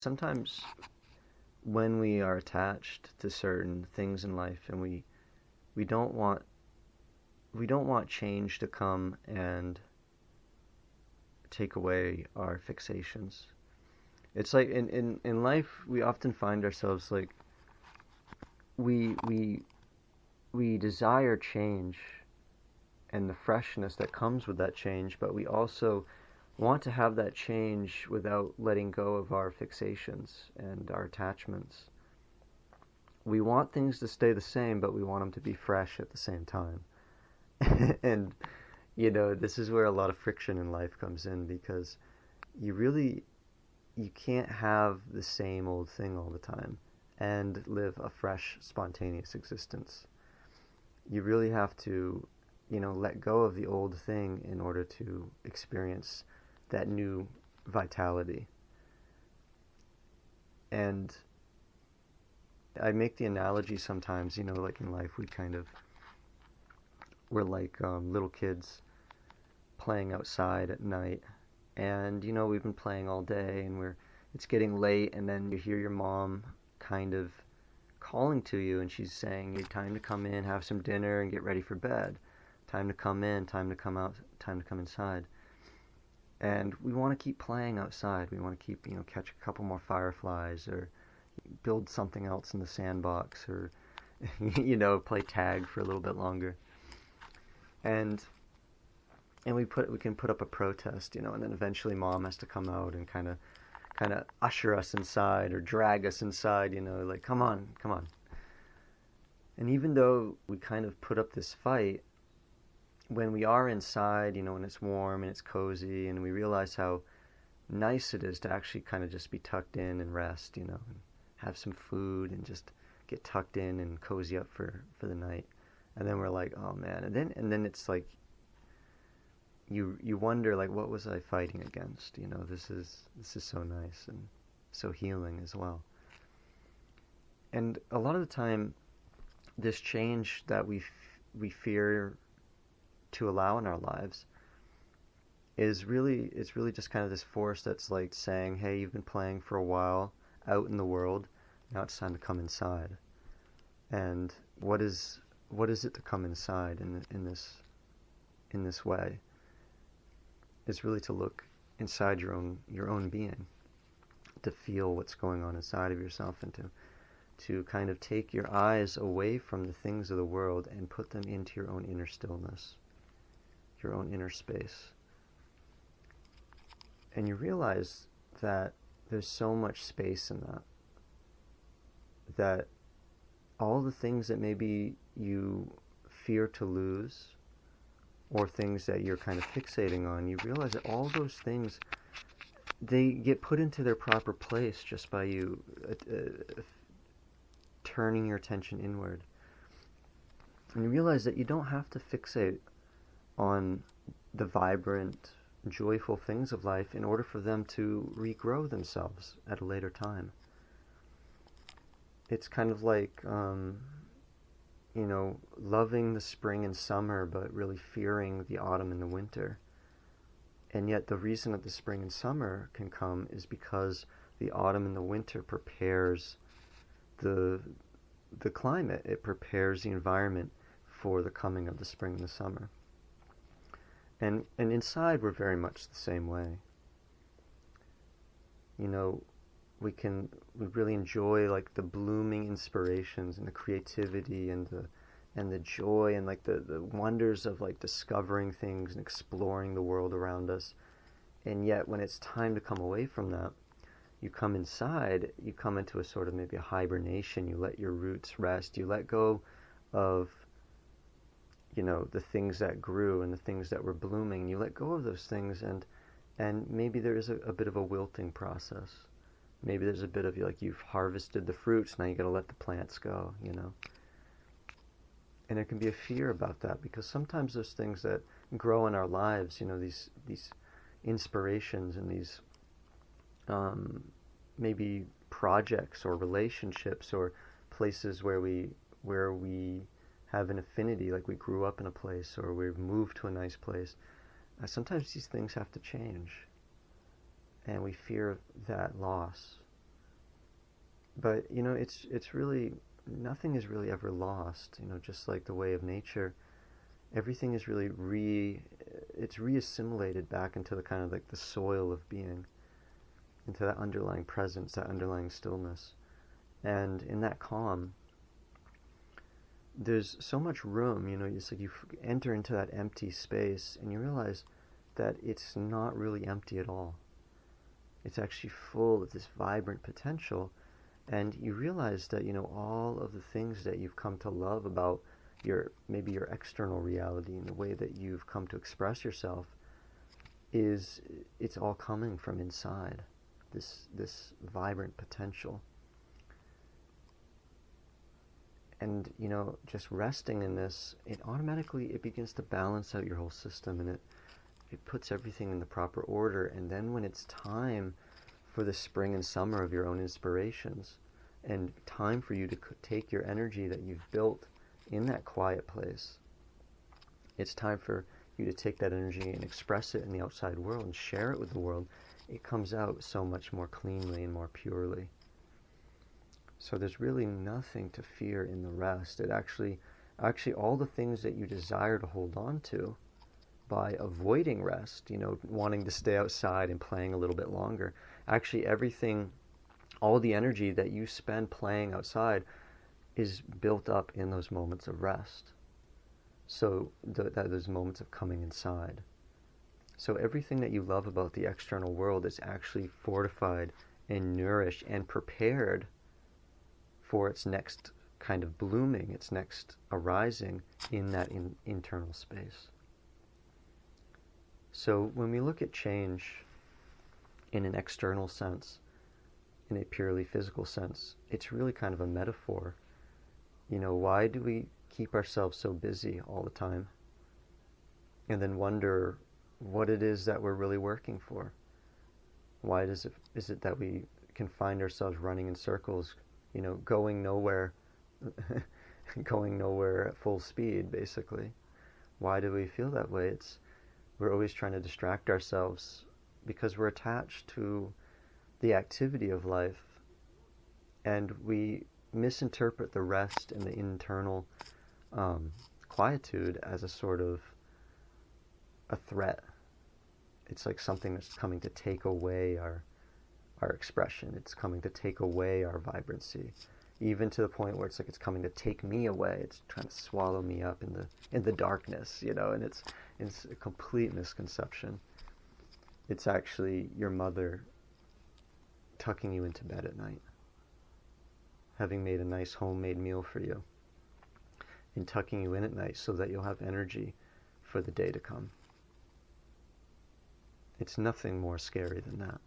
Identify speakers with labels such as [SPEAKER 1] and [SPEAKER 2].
[SPEAKER 1] Sometimes when we are attached to certain things in life and we don't want we don't want change to come and take away our fixations. It's like in life we often find ourselves like we we we desire change and the freshness that comes with that change, but we also want to have that change without letting go of our fixations and our attachments. We want things to stay the same, but we want them to be fresh at the same time. And this is where a lot of friction in life comes in because you really you can't have the same old thing all the time and live a fresh, spontaneous existence. You really have to, let go of the old thing in order to experience that new vitality. And I make the analogy sometimes, like in life, we're like little kids playing outside at night, and we've been playing all day, and it's getting late, and then you hear your mom kind of calling to you, and she's saying, "Hey, time to come in, have some dinner, and get ready for bed. Time to come in, time to come out, time to come inside." And we want to keep playing outside. We want to keep, catch a couple more fireflies, or build something else in the sandbox, or play tag for a little bit longer. And we can put up a protest, and then eventually mom has to come out and kind of usher us inside or drag us inside, like come on, come on. And even though we kind of put up this fight, when we are inside, when it's warm and it's cozy, and we realize how nice it is to actually kind of just be tucked in and rest, and have some food and just get tucked in and cozy up for the night. And then we're like, oh man, and then it's like you wonder, like, what was I fighting against? This is so nice and so healing as well. And a lot of the time, this change that we fear to allow in our lives it's really just kind of this force that's like saying, hey, you've been playing for a while out in the world, now it's time to come inside. And what is it to come inside in this way? Is really to look inside your own being, to feel what's going on inside of yourself, and to kind of take your eyes away from the things of the world and put them into your own inner stillness, your own inner space. And you realize that there's so much space in that all the things that maybe you fear to lose, or things that you're kind of fixating on, you realize that all those things, they get put into their proper place just by you turning your attention inward. And you realize that you don't have to fixate on the vibrant, joyful things of life in order for them to regrow themselves at a later time. It's kind of like loving the spring and summer, but really fearing the autumn and the winter. And yet the reason that the spring and summer can come is because the autumn and the winter prepares the climate. It prepares the environment for the coming of the spring and the summer. And inside we're very much the same way. We really enjoy like the blooming inspirations and the creativity and the joy and like the wonders of like discovering things and exploring the world around us. And yet when it's time to come away from that, you come inside, you come into a sort of maybe a hibernation, you let your roots rest, you let go of the things that grew and the things that were blooming. You let go of those things, and maybe there is a bit of a wilting process. Maybe there's a bit of like you've harvested the fruits, now you got to let the plants go, And there can be a fear about that, because sometimes those things that grow in our lives, these inspirations and these maybe projects or relationships or places where we have an affinity, like we grew up in a place or we've moved to a nice place. Sometimes these things have to change, and we fear that loss. But it's really nothing is really ever lost. Just like the way of nature, everything is really it's reassimilated back into the kind of like the soil of being, into that underlying presence, that underlying stillness. And in that calm, there's so much room. It's like you enter into that empty space and you realize that it's not really empty at all. It's actually full of this vibrant potential. And you realize that, all of the things that you've come to love about maybe your external reality and the way that you've come to express yourself it's all coming from inside, this vibrant potential. And, just resting in this, it begins to balance out your whole system, and it puts everything in the proper order. And then when it's time for the spring and summer of your own inspirations, and time for you to take your energy that you've built in that quiet place, it's time for you to take that energy and express it in the outside world and share it with the world. It comes out so much more cleanly and more purely. So there's really nothing to fear in the rest. It actually all the things that you desire to hold on to by avoiding rest, wanting to stay outside and playing a little bit longer, actually everything, all the energy that you spend playing outside is built up in those moments of rest. So those moments of coming inside. So everything that you love about the external world is actually fortified and nourished and prepared for its next kind of blooming, its next arising in that internal space. So when we look at change in an external sense, in a purely physical sense, it's really kind of a metaphor. Why do we keep ourselves so busy all the time and then wonder what it is that we're really working for? Why is it that we can find ourselves running in circles, going nowhere, going nowhere at full speed, basically? Why do we feel that way? We're always trying to distract ourselves because we're attached to the activity of life, and we misinterpret the rest and the internal quietude as a sort of a threat. It's like something that's coming to take away our expression. It's coming to take away our vibrancy, even to the point where it's like it's coming to take me away. It's trying to swallow me up in the darkness, and it's a complete misconception. It's actually your mother tucking you into bed at night, having made a nice homemade meal for you, and tucking you in at night so that you'll have energy for the day to come. It's nothing more scary than that.